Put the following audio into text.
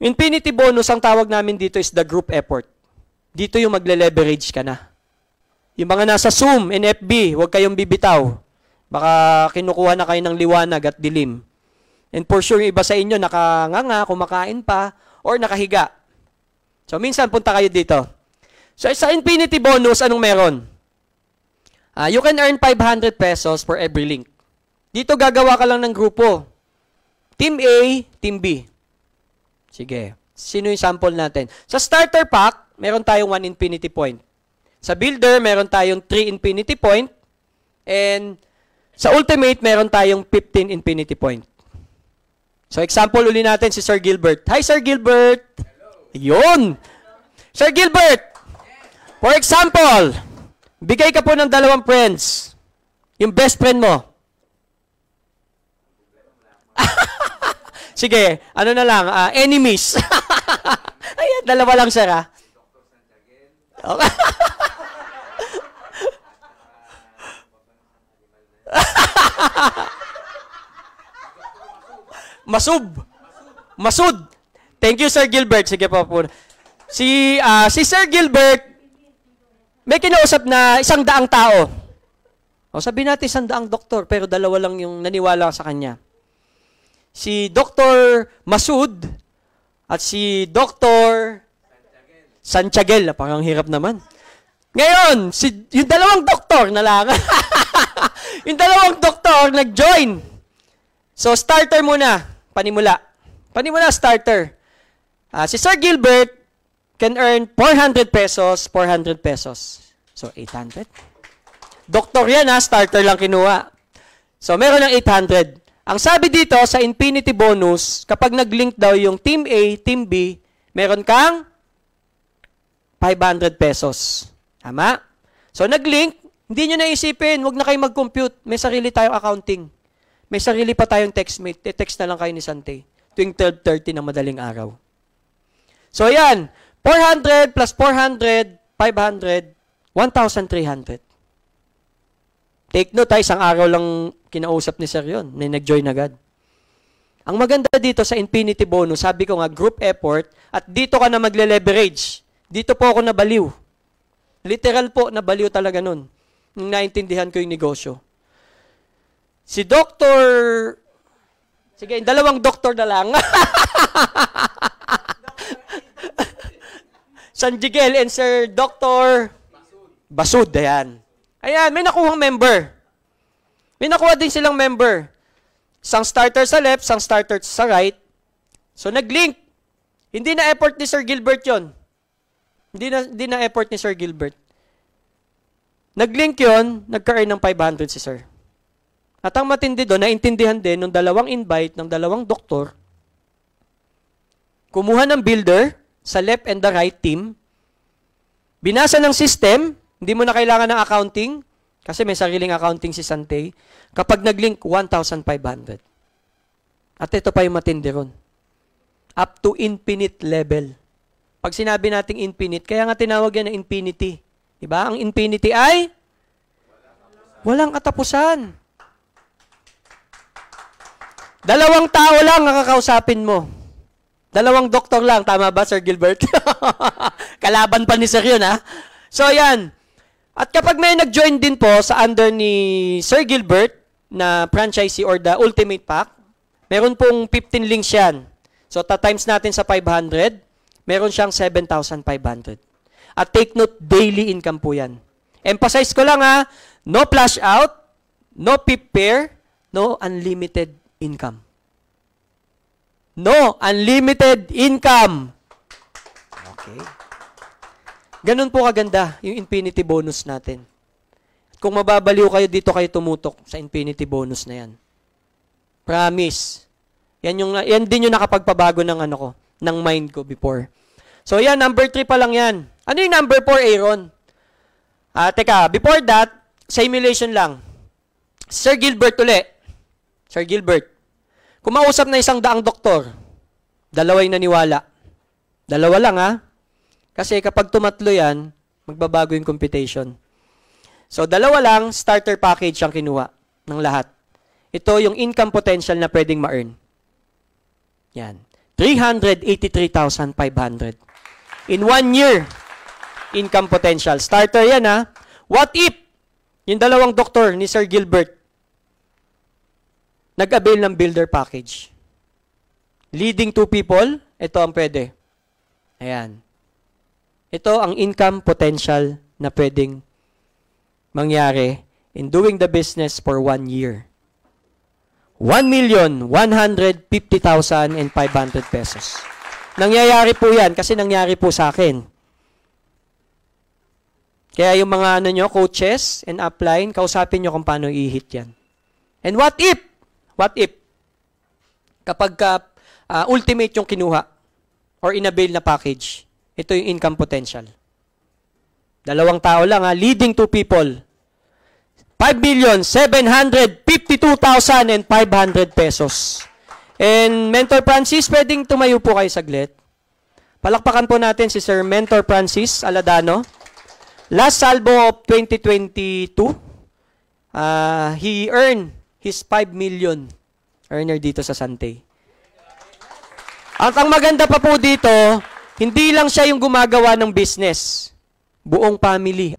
Infinity bonus, ang tawag namin dito is the group effort. Dito yung magle-leverage ka na. Yung mga nasa Zoom and FB, huwag kayong bibitaw. Baka kinukuha na kayo ng liwanag at dilim. And for sure, yung iba sa inyo nakanganga, kumakain pa, or nakahiga. So, minsan punta kayo dito. So, sa Infinity bonus, anong meron? You can earn 500 pesos for every link. Dito gagawa ka lang ng grupo. Team A, Team B. Sige. Sino yung sample natin? Sa starter pack, meron tayong 1 infinity point. Sa builder, meron tayong 3 infinity point. And sa ultimate, meron tayong 15 infinity point. So, example uli natin si Sir Gilbert. Hi, Sir Gilbert! Hello! Yun! Sir Gilbert! For example, bigay ka po ng 2 friends. Yung best friend mo. Sige, ano na lang, enemies. Ayan, 2 lang, sir, ha? Okay. Masud. Thank you, Sir Gilbert. Sige po po. Si Sir Gilbert, may kinausap na 100 tao. O, sabi natin 100 doktor, pero 2 lang yung naniwala sa kanya. Si Dr. Masud at si Dr. Santiaguel. Parang hirap naman. Ngayon, yung 2 doktor na lang. Yung 2 doktor nag-join. So, starter muna. Panimula, starter. Si Sir Gilbert can earn 400 pesos, 400 pesos. So, 800. Doktor yan, starter lang kinuha. So, meron ng 800. Ang sabi dito sa infinity bonus, kapag nag-link daw yung Team A, Team B, meron kang 500 pesos. Tama? So, nag-link, hindi nyo naisipin, huwag na kayo mag-compute. May sarili tayong accounting. May sarili pa tayong textmate. Text na lang kayo ni Sante. Tuwing 12:30 ng madaling araw. So, yan. 400 plus 400, 500, 1,300. Take note, isang araw lang kinausap ni Sir yun, na nag-join agad. Ang maganda dito sa infinity bonus, sabi ko nga, group effort, at dito ka na magle-leverage. Dito po ako nabaliw. Literal po, nabaliw talaga nun. Nung naintindihan ko yung negosyo. Si Dr. Sige, 2 doktor na lang. Sanjigel and Sir Dr. Basud. Ayan. Ayan, may nakuhang member. May nakuha din silang member. Isang starter sa left, isang starter sa right. So, nag-link. Hindi na effort ni Sir Gilbert yon. Hindi na effort ni Sir Gilbert. Nag-link yon, nagka-earn ng 500 si Sir. At ang matindi doon, naintindihan din ng 2 invite ng 2 doktor, kumuha ng builder sa left and the right team, binasa ng system, hindi mo na kailangan ng accounting, kasi may sariling accounting si Sante, kapag nag-link, 1,500. At ito pa yung matindi ron. Up to infinite level. Pag sinabi nating infinite, kaya nga tinawag yan na infinity. Diba? Ang infinity ay walang katapusan. 2 tao lang ang kakausapin mo. 2 doktor lang. Tama ba, Sir Gilbert? Kalaban pa ni Sir yun, ha? So, yan. At kapag may nag-join din po sa under ni Sir Gilbert na franchisee or the ultimate pack, meron pong 15 links yan. So, times natin sa 500, meron siyang 7,500. At take note, daily income po yan. Emphasize ko lang ha, no flash out, no pip pair, no unlimited income. No unlimited income. Okay. Ganun po kaganda yung infinity bonus natin. Kung mababaliw kayo, dito kayo tumutok sa infinity bonus na yan. Promise. Yan din yung nakapagpabago ng ng mind ko before. So yan, number 3 pa lang yan. Ano yung number 4, Aaron? Teka, before that, simulation lang. Sir Gilbert uli. Sir Gilbert. Kumausap na 100 doktor. 2 yung naniwala. 2 lang ha. Kasi kapag tumatlo yan, magbabago yung computation. So, 2 lang, starter package ang kinuha ng lahat. Ito yung income potential na pwedeng ma-earn. Yan. 383,500. In 1 year, income potential. Starter yan ha. What if, yung dalawang doktor ni Sir Gilbert, nag-avail ng builder package? Leading 2 people, ito ang pwede. Ayan. Ito ang income potential na pwedeng mangyari in doing the business for 1 year. 1,150,500 pesos. Nangyayari po yan kasi nangyari po sa akin. Kaya yung mga coaches and upline, kausapin nyo kung paano i-hit yan. And what if, kapag ultimate yung kinuha or inavail na package, ito yung income potential. 2 tao lang leading 2 people. 5,752,500 pesos. And Mentor Francis, pwedeng tumayo po kayo saglit. Palakpakan po natin si Sir Mentor Francis Aladano. Last salvo of 2022, he earned his 5 million earner dito sa Santay. At ang maganda pa po dito, hindi lang siya yung gumagawa ng business. Buong family.